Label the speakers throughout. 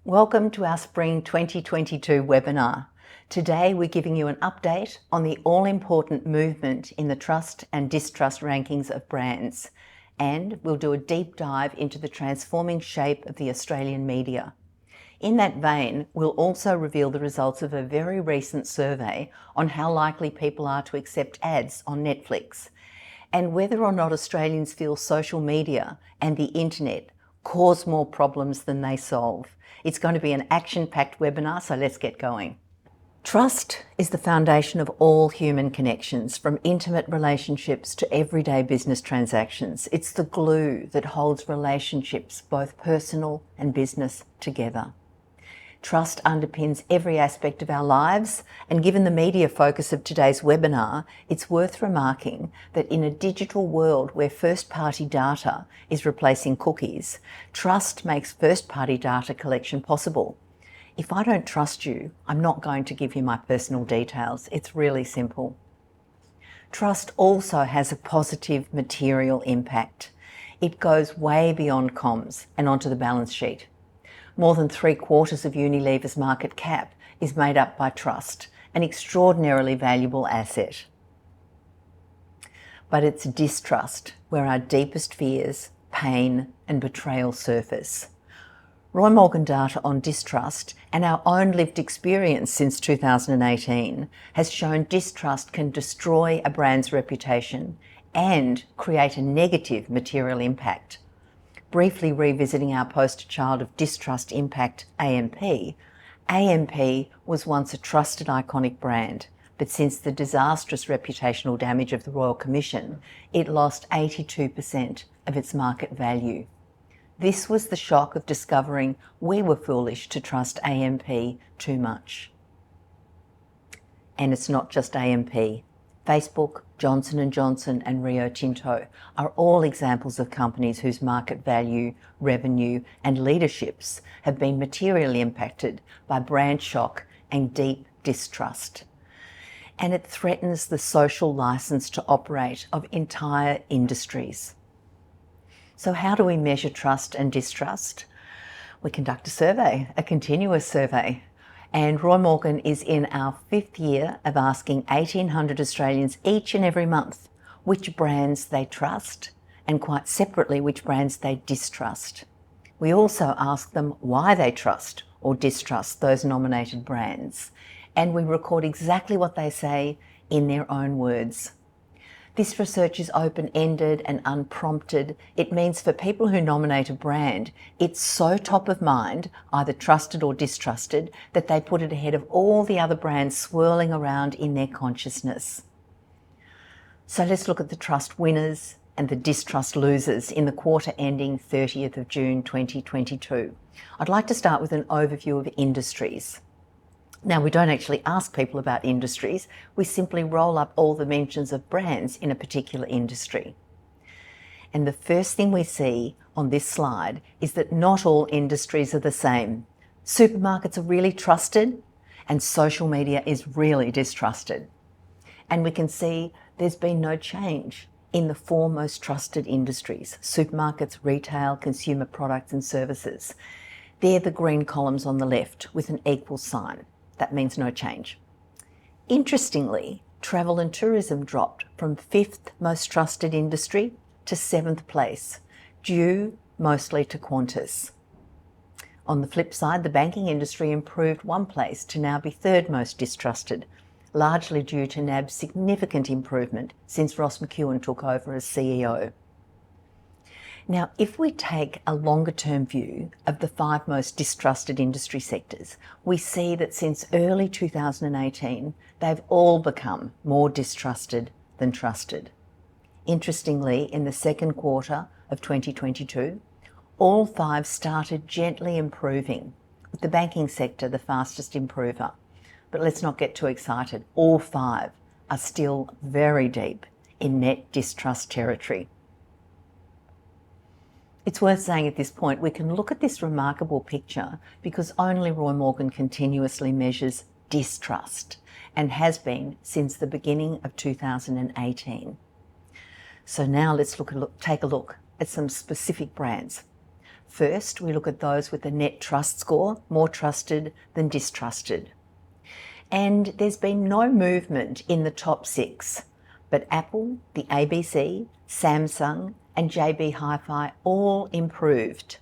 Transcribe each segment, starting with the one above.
Speaker 1: Welcome to our Spring 2022 webinar. Today we're giving you an update on the all-important movement in the trust and distrust rankings of brands, and we'll do a deep dive into the transforming shape of the Australian media. In that vein, we'll also reveal the results of a very recent survey on how likely people are to accept ads on Netflix, and whether or not Australians feel social media and the internet cause more problems than they solve. It's going to be an action-packed webinar, so let's get going. Trust is the foundation of all human connections, from intimate relationships to everyday business transactions. It's the glue that holds relationships, both personal and business, together. Trust underpins every aspect of our lives, and given the media focus of today's webinar, it's worth remarking that in a digital world where first-party data is replacing cookies, trust makes first-party data collection possible. If I don't trust you, I'm not going to give you my personal details. It's really simple. Trust also has a positive material impact. It goes way beyond comms and onto the balance sheet. More than 3/4 of Unilever's market cap is made up by trust, an extraordinarily valuable asset. But it's distrust where our deepest fears, pain and betrayal surface. Roy Morgan data on distrust and our own lived experience since 2018 has shown distrust can destroy a brand's reputation and create a negative material impact. Briefly revisiting our poster child of distrust impact, AMP. AMP was once a trusted iconic brand, but since the disastrous reputational damage of the Royal Commission, it lost 82% of its market value. This was the shock of discovering we were foolish to trust AMP too much. And it's not just AMP. Facebook, Johnson & Johnson and Rio Tinto are all examples of companies whose market value, revenue and leaderships have been materially impacted by brand shock and deep distrust. And it threatens the social license to operate of entire industries. So how do we measure trust and distrust? We conduct a survey, a continuous survey. And Roy Morgan is in our 5th year of asking 1,800 Australians each and every month which brands they trust, and quite separately which brands they distrust. We also ask them why they trust or distrust those nominated brands, and we record exactly what they say in their own words. This research is open-ended and unprompted. It means for people who nominate a brand, it's so top of mind, either trusted or distrusted, that they put it ahead of all the other brands swirling around in their consciousness. So let's look at the trust winners and the distrust losers in the quarter ending 30th of June 2022. I'd like to start with an overview of industries. Now, we don't actually ask people about industries, we simply roll up all the mentions of brands in a particular industry. And the first thing we see on this slide is that not all industries are the same. Supermarkets are really trusted and social media is really distrusted. And we can see there's been no change in the 4 most trusted industries: supermarkets, retail, consumer products and services. They're the green columns on the left with an equal sign. That means no change. Interestingly, travel and tourism dropped from 5th most trusted industry to 7th place, due mostly to Qantas. On the flip side, the banking industry improved 1 place to now be 3rd most distrusted, largely due to NAB's significant improvement since Ross McEwan took over as CEO. Now, if we take a longer-term view of the 5 most distrusted industry sectors, we see that since early 2018, they've all become more distrusted than trusted. Interestingly, in the second quarter of 2022, all 5 started gently improving, with the banking sector the fastest improver. But let's not get too excited. All 5 are still very deep in net distrust territory. It's worth saying at this point, we can look at this remarkable picture because only Roy Morgan continuously measures distrust and has been since the beginning of 2018. So now let's take a look at some specific brands. First, we look at those with a net trust score, more trusted than distrusted. And there's been no movement in the top 6, but Apple, the ABC, Samsung and JB Hi-Fi all improved.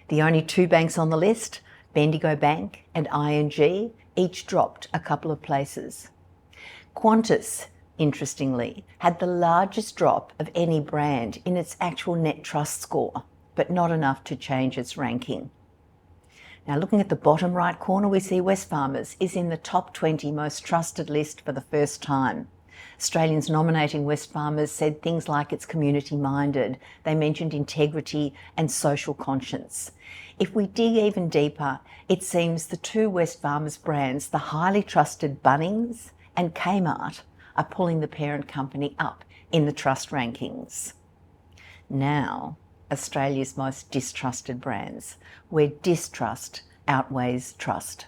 Speaker 1: The only 2 banks on the list, Bendigo Bank and ING, each dropped a couple of places. Qantas, interestingly, had the largest drop of any brand in its actual net trust score, but not enough to change its ranking. Now, looking at the bottom right corner, we see Wesfarmers is in the top 20 most trusted list for the first time. Australians nominating Wesfarmers said things like it's community-minded. They mentioned integrity and social conscience. If we dig even deeper, it seems the 2 Wesfarmers brands, the highly trusted Bunnings and Kmart, are pulling the parent company up in the trust rankings. Now, Australia's most distrusted brands, where distrust outweighs trust.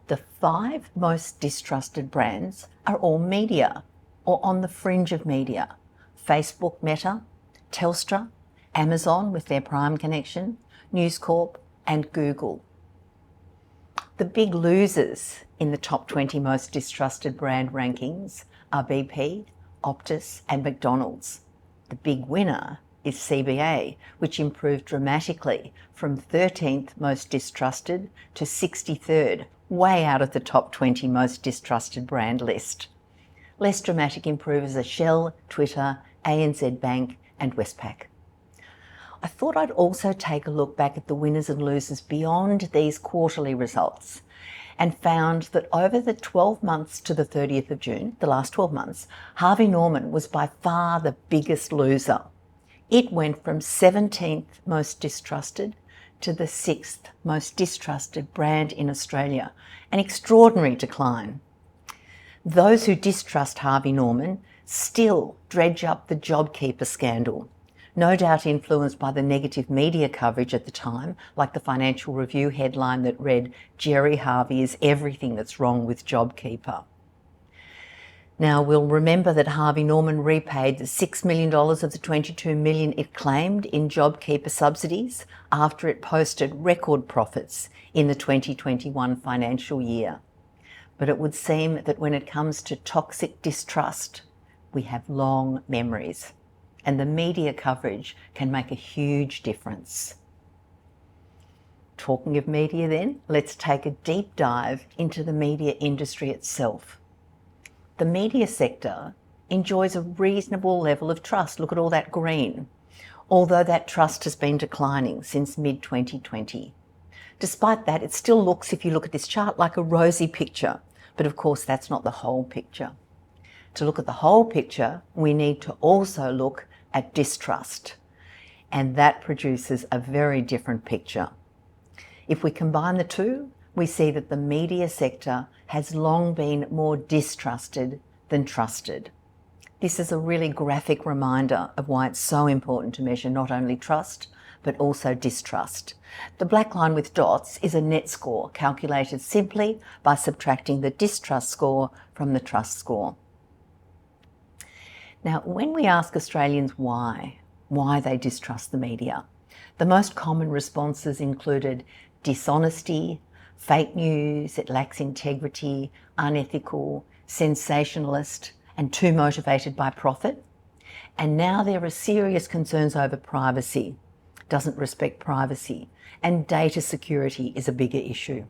Speaker 1: The 5 most distrusted brands are all media or on the fringe of media. Facebook, Meta, Telstra, Amazon with their Prime connection, News Corp and Google. The big losers in the top 20 most distrusted brand rankings are BP, Optus and McDonald's. The big winner is CBA, which improved dramatically from 13th most distrusted to 63rd, way out of the top 20 most distrusted brand list. Less dramatic improvers are Shell, Twitter, ANZ Bank and Westpac. I thought I'd also take a look back at the winners and losers beyond these quarterly results, and found that over the 12 months to the 30th of June, the last 12 months, Harvey Norman was by far the biggest loser. It went from 17th most distrusted to the 6th most distrusted brand in Australia, an extraordinary decline. Those who distrust Harvey Norman still dredge up the JobKeeper scandal, no doubt influenced by the negative media coverage at the time, like the Financial Review headline that read, "Jerry Harvey is everything that's wrong with JobKeeper." Now, we'll remember that Harvey Norman repaid the $6 million of the $22 million it claimed in JobKeeper subsidies after it posted record profits in the 2021 financial year. But it would seem that when it comes to toxic distrust, we have long memories, and the media coverage can make a huge difference. Talking of media then, let's take a deep dive into the media industry itself. The media sector enjoys a reasonable level of trust. Look at all that green, although that trust has been declining since mid-2020. Despite that, it still looks, if you look at this chart, like a rosy picture. But of course, that's not the whole picture. To look at the whole picture, we need to also look at distrust, and that produces a very different picture. If we combine the two, we see that the media sector has long been more distrusted than trusted. This is a really graphic reminder of why it's so important to measure not only trust, but also distrust. The black line with dots is a net score calculated simply by subtracting the distrust score from the trust score. Now, when we ask Australians why they distrust the media, the most common responses included dishonesty, fake news, it lacks integrity, unethical, sensationalist, and too motivated by profit. And now there are serious concerns over privacy, doesn't respect privacy, and data security is a bigger issue.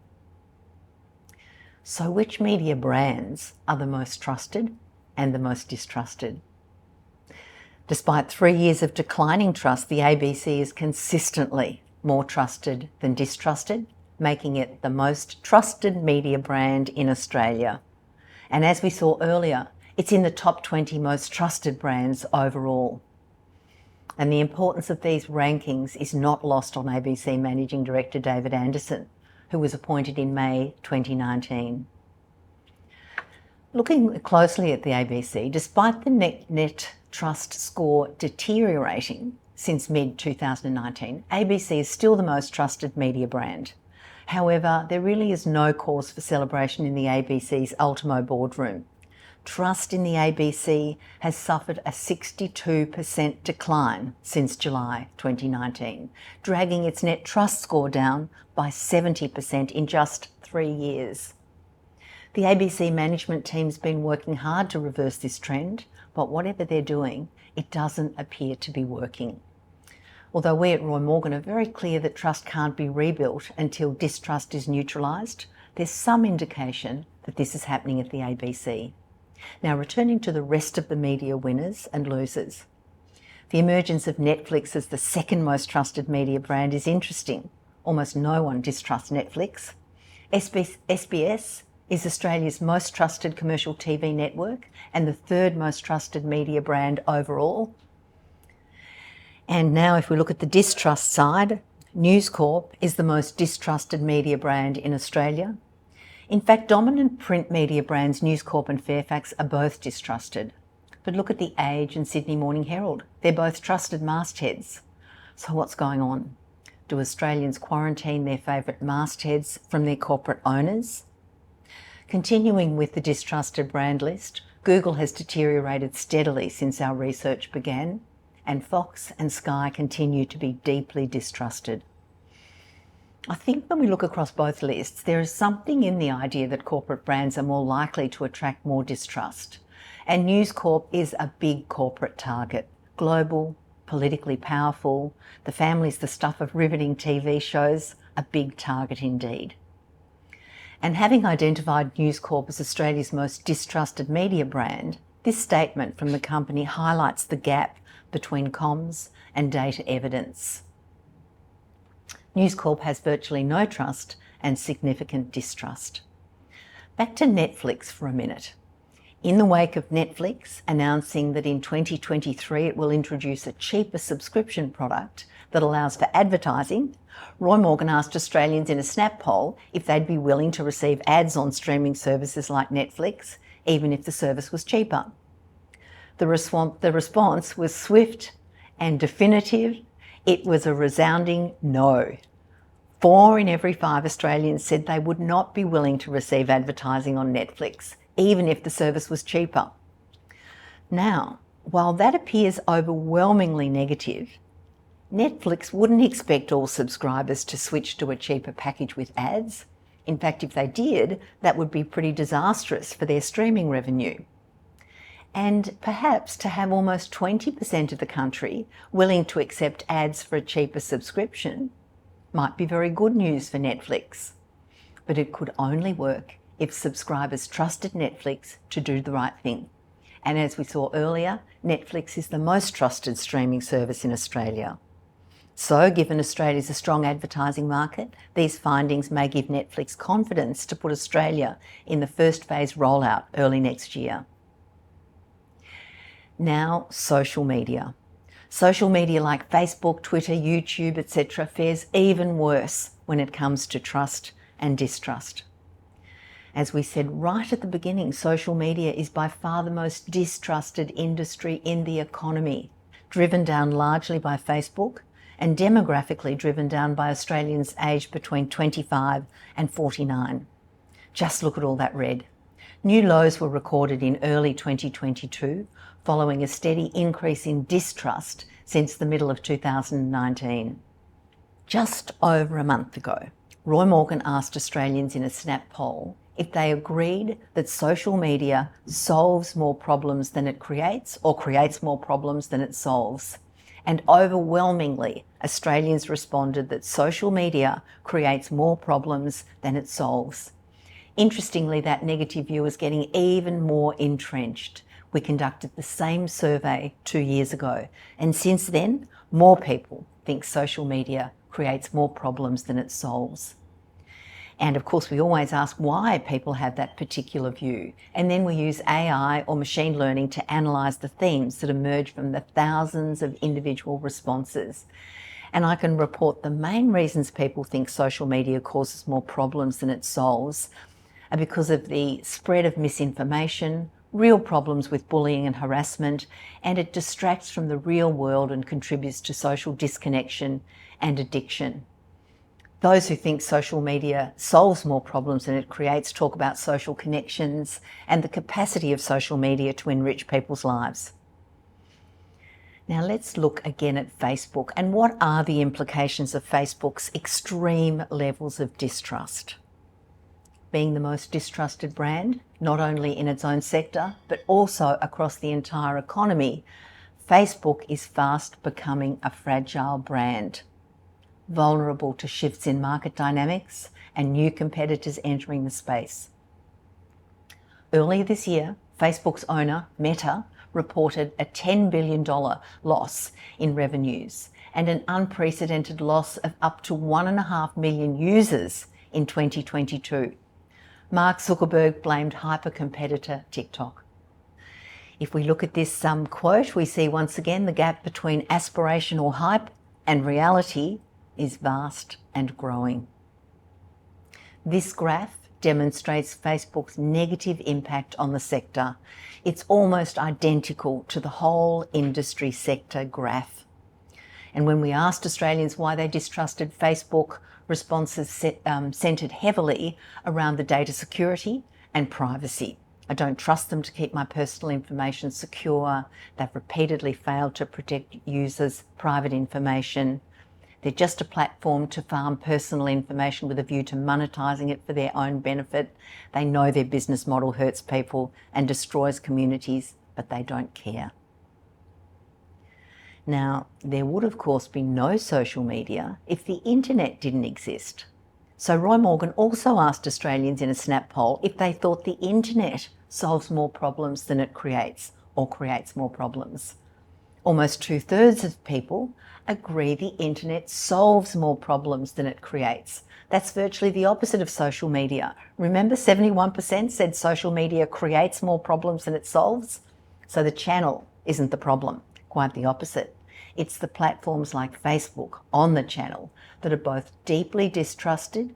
Speaker 1: So which media brands are the most trusted and the most distrusted? Despite 3 years of declining trust, the ABC is consistently more trusted than distrusted, making it the most trusted media brand in Australia. And as we saw earlier, it's in the top 20 most trusted brands overall. And the importance of these rankings is not lost on ABC Managing Director David Anderson, who was appointed in May 2019. Looking closely at the ABC, despite the net trust score deteriorating since mid-2019, ABC is still the most trusted media brand. However, there really is no cause for celebration in the ABC's Ultimo boardroom. trust in the ABC has suffered a 62% decline since July 2019, dragging its net trust score down by 70% in just 3 years. The ABC management team's been working hard to reverse this trend, but whatever they're doing, it doesn't appear to be working. Although we at Roy Morgan are very clear that trust can't be rebuilt until distrust is neutralised, there's some indication that this is happening at the ABC. Now, returning to the rest of the media winners and losers. The emergence of Netflix as the second most trusted media brand is interesting. Almost no one distrusts Netflix. SBS is Australia's most trusted commercial TV network and the third most trusted media brand overall. And now if we look at the distrust side, News Corp is the most distrusted media brand in Australia. In fact, dominant print media brands News Corp and Fairfax are both distrusted. But look at The Age and Sydney Morning Herald. They're both trusted mastheads. So what's going on? Do Australians quarantine their favourite mastheads from their corporate owners? Continuing with the distrusted brand list, Google has deteriorated steadily since our research began, and Fox and Sky continue to be deeply distrusted. I think when we look across both lists, there is something in the idea that corporate brands are more likely to attract more distrust. And News Corp is a big corporate target, global, politically powerful, the family's the stuff of riveting TV shows, a big target indeed. And having identified News Corp as Australia's most distrusted media brand, this statement from the company highlights the gap between comms and data evidence. News Corp has virtually no trust and significant distrust. Back to Netflix for a minute. In the wake of Netflix announcing that in 2023 it will introduce a cheaper subscription product that allows for advertising, Roy Morgan asked Australians in a Snap poll if they'd be willing to receive ads on streaming services like Netflix, even if the service was cheaper. The response was swift and definitive. It was a resounding no. 4 in every 5 Australians said they would not be willing to receive advertising on Netflix, even if the service was cheaper. Now, while that appears overwhelmingly negative, Netflix wouldn't expect all subscribers to switch to a cheaper package with ads. In fact, if they did, that would be pretty disastrous for their streaming revenue. And perhaps to have almost 20% of the country willing to accept ads for a cheaper subscription might be very good news for Netflix. But it could only work if subscribers trusted Netflix to do the right thing. And as we saw earlier, Netflix is the most trusted streaming service in Australia. So, given Australia's a strong advertising market, these findings may give Netflix confidence to put Australia in the first phase rollout early next year. Now, social media. Social media like Facebook, Twitter, YouTube, etc. fares even worse when it comes to trust and distrust. As we said right at the beginning, social media is by far the most distrusted industry in the economy, driven down largely by Facebook and demographically driven down by Australians aged between 25 and 49. Just look at all that red. New lows were recorded in early 2022, following a steady increase in distrust since the middle of 2019. Just over a month ago, Roy Morgan asked Australians in a Snap poll if they agreed that social media solves more problems than it creates or creates more problems than it solves. And overwhelmingly, Australians responded that social media creates more problems than it solves. Interestingly, that negative view is getting even more entrenched. We conducted the same survey 2 years ago, and since then, more people think social media creates more problems than it solves. And of course, we always ask why people have that particular view, and then we use AI or machine learning to analyse the themes that emerge from the thousands of individual responses. And I can report the main reasons people think social media causes more problems than it solves are because of the spread of misinformation, real problems with bullying and harassment, and it distracts from the real world and contributes to social disconnection and addiction. Those who think social media solves more problems than it creates talk about social connections and the capacity of social media to enrich people's lives. Now let's look again at Facebook and what are the implications of Facebook's extreme levels of distrust. Being the most distrusted brand, not only in its own sector, but also across the entire economy, Facebook is fast becoming a fragile brand, vulnerable to shifts in market dynamics and new competitors entering the space. Earlier this year, Facebook's owner, Meta, reported a $10 billion loss in revenues and an unprecedented loss of up to 1.5 million users in 2022. Mark Zuckerberg blamed hyper-competitor TikTok. If we look at this quote, we see once again the gap between aspirational hype and reality is vast and growing. This graph demonstrates Facebook's negative impact on the sector. It's almost identical to the whole industry sector graph. And when we asked Australians why they distrusted Facebook, responses centred heavily around the data security and privacy. I don't trust them to keep my personal information secure. They've repeatedly failed to protect users' private information. They're just a platform to farm personal information with a view to monetising it for their own benefit. They know their business model hurts people and destroys communities, but they don't care. Now, there would of course be no social media if the internet didn't exist. So Roy Morgan also asked Australians in a snap poll if they thought the internet solves more problems than it creates or creates more problems. Almost 2/3 of people agree the internet solves more problems than it creates. That's virtually the opposite of social media. Remember, 71% said social media creates more problems than it solves? So the channel isn't the problem, quite the opposite. It's the platforms like Facebook on the channel that are both deeply distrusted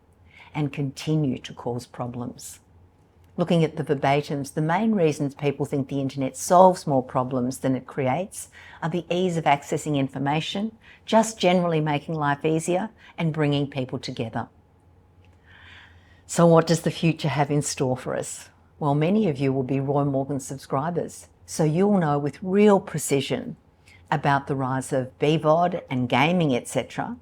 Speaker 1: and continue to cause problems. Looking at the verbatims, the main reasons people think the internet solves more problems than it creates are the ease of accessing information, just generally making life easier and bringing people together. So what does the future have in store for us? Well, many of you will be Roy Morgan subscribers, so you'll know with real precision about the rise of BVOD and gaming, etc.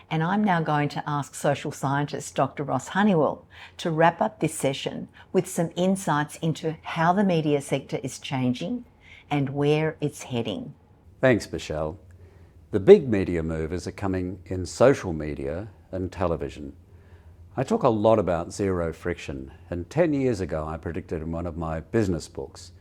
Speaker 1: And I'm now going to ask social scientist Dr. Ross Honeywill to wrap up this session with some insights into how the media sector is changing and where it's heading.
Speaker 2: Thanks, Michelle. The big media movers are coming in social media and television. I talk a lot about zero friction, and 10 years ago I predicted in one of my business books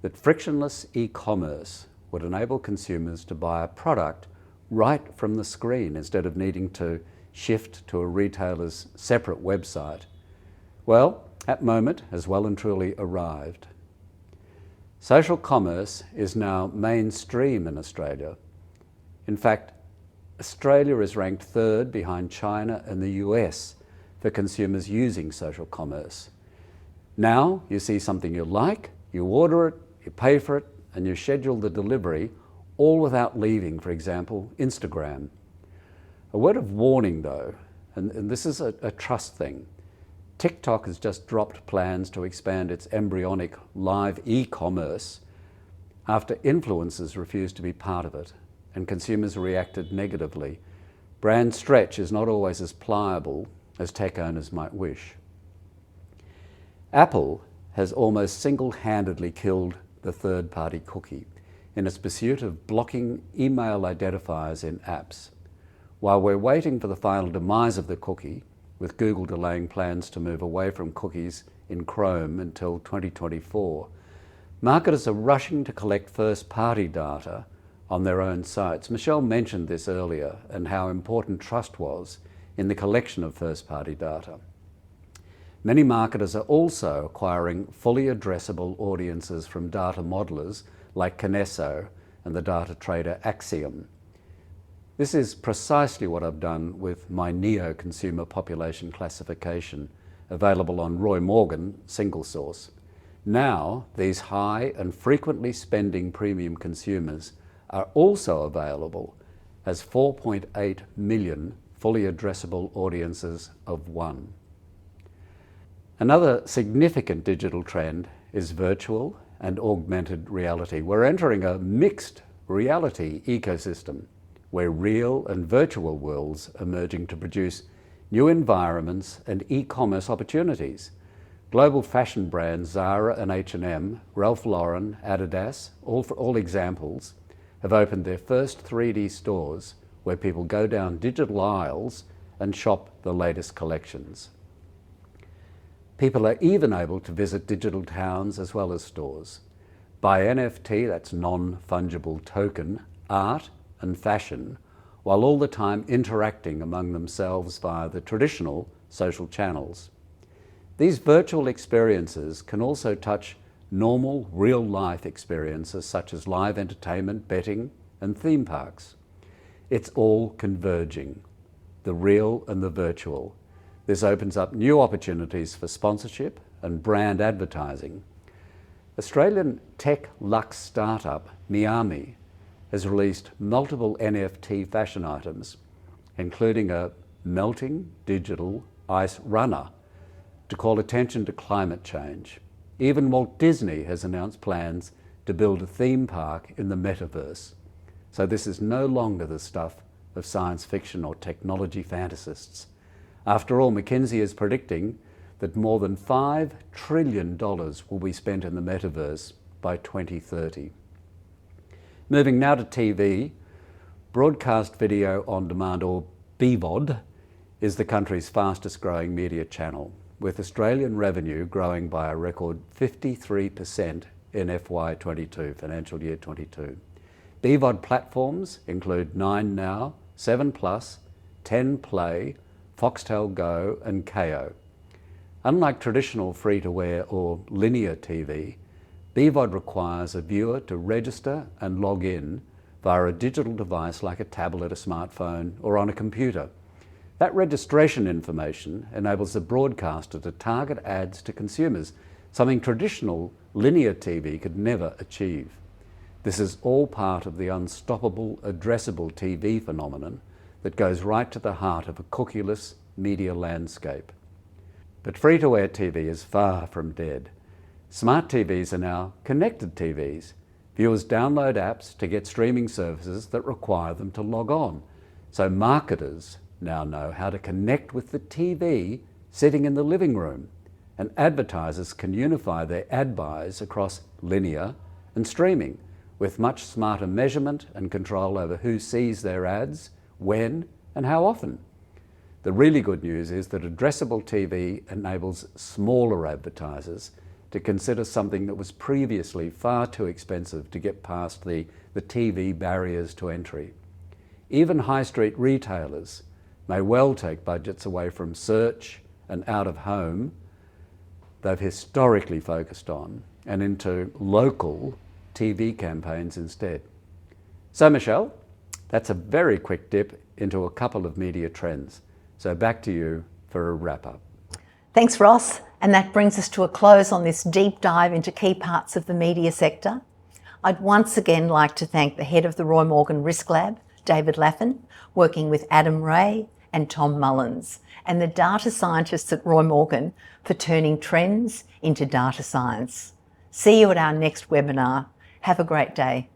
Speaker 2: that frictionless e-commerce would enable consumers to buy a product right from the screen instead of needing to shift to a retailer's separate website. Well, that moment has well and truly arrived. Social commerce is now mainstream in Australia. In fact, Australia is ranked third behind China and the US for consumers using social commerce. Now you see something you like, you order it, you pay for it, and you schedule the delivery, all without leaving, for example, Instagram. A word of warning though, and this is a trust thing. TikTok has just dropped plans to expand its embryonic live e-commerce after influencers refused to be part of it and consumers reacted negatively. Brand stretch is not always as pliable as tech owners might wish. Apple has almost single-handedly killed the third-party cookie in its pursuit of blocking email identifiers in apps. While we're waiting for the final demise of the cookie, with Google delaying plans to move away from cookies in Chrome until 2024, marketers are rushing to collect first-party data on their own sites. Michelle mentioned this earlier and how important trust was in the collection of first-party data. Many marketers are also acquiring fully addressable audiences from data modelers like Kinesso and the data trader Axiom. This is precisely what I've done with my NEO consumer population classification, available on Roy Morgan single source. Now, these high and frequently spending premium consumers are also available as 4.8 million fully addressable audiences of 1. Another significant digital trend is virtual and augmented reality. We're entering a mixed reality ecosystem where real and virtual worlds are merging to produce new environments and e-commerce opportunities. Global fashion brands Zara and H&M, Ralph Lauren, Adidas, all examples, have opened their first 3D stores where people go down digital aisles and shop the latest collections. People are even able to visit digital towns as well as stores, buy NFT, that's non-fungible token, art and fashion, while all the time interacting among themselves via the traditional social channels. These virtual experiences can also touch normal, real-life experiences such as live entertainment, betting and theme parks. It's all converging, the real and the virtual. This opens up new opportunities for sponsorship and brand advertising. Australian tech luxe startup Miami has released multiple NFT fashion items, including a melting digital ice runner to call attention to climate change. Even Walt Disney has announced plans to build a theme park in the metaverse. So this is no longer the stuff of science fiction or technology fantasists. After all, McKinsey is predicting that more than $5 trillion will be spent in the metaverse by 2030. Moving now to TV, broadcast video on demand, or BVOD, is the country's fastest growing media channel, with Australian revenue growing by a record 53% in FY22, financial year 22. BVOD platforms include 9Now, 7plus, 10play, Foxtel Go and Kayo. Unlike traditional free-to-air or linear TV, BVOD requires a viewer to register and log in via a digital device like a tablet, a smartphone or on a computer. That registration information enables the broadcaster to target ads to consumers, something traditional linear TV could never achieve. This is all part of the unstoppable addressable TV phenomenon that goes right to the heart of a cookieless media landscape. But free-to-air TV is far from dead. Smart TVs are now connected TVs. Viewers download apps to get streaming services that require them to log on. So marketers now know how to connect with the TV sitting in the living room, and advertisers can unify their ad buys across linear and streaming with much smarter measurement and control over who sees their ads, when and how often. The really good news is that addressable TV enables smaller advertisers to consider something that was previously far too expensive to get past the TV barriers to entry. Even high street retailers may well take budgets away from search and out of home they've historically focused on and into local TV campaigns instead. So Michelle, that's a very quick dip into a couple of media trends. So back to you for a wrap up.
Speaker 1: Thanks, Ross. And that brings us to a close on this deep dive into key parts of the media sector. I'd once again like to thank the head of the Roy Morgan Risk Lab, David Laffin, working with Adam Ray and Tom Mullins, and the data scientists at Roy Morgan for turning trends into data science. See you at our next webinar. Have a great day.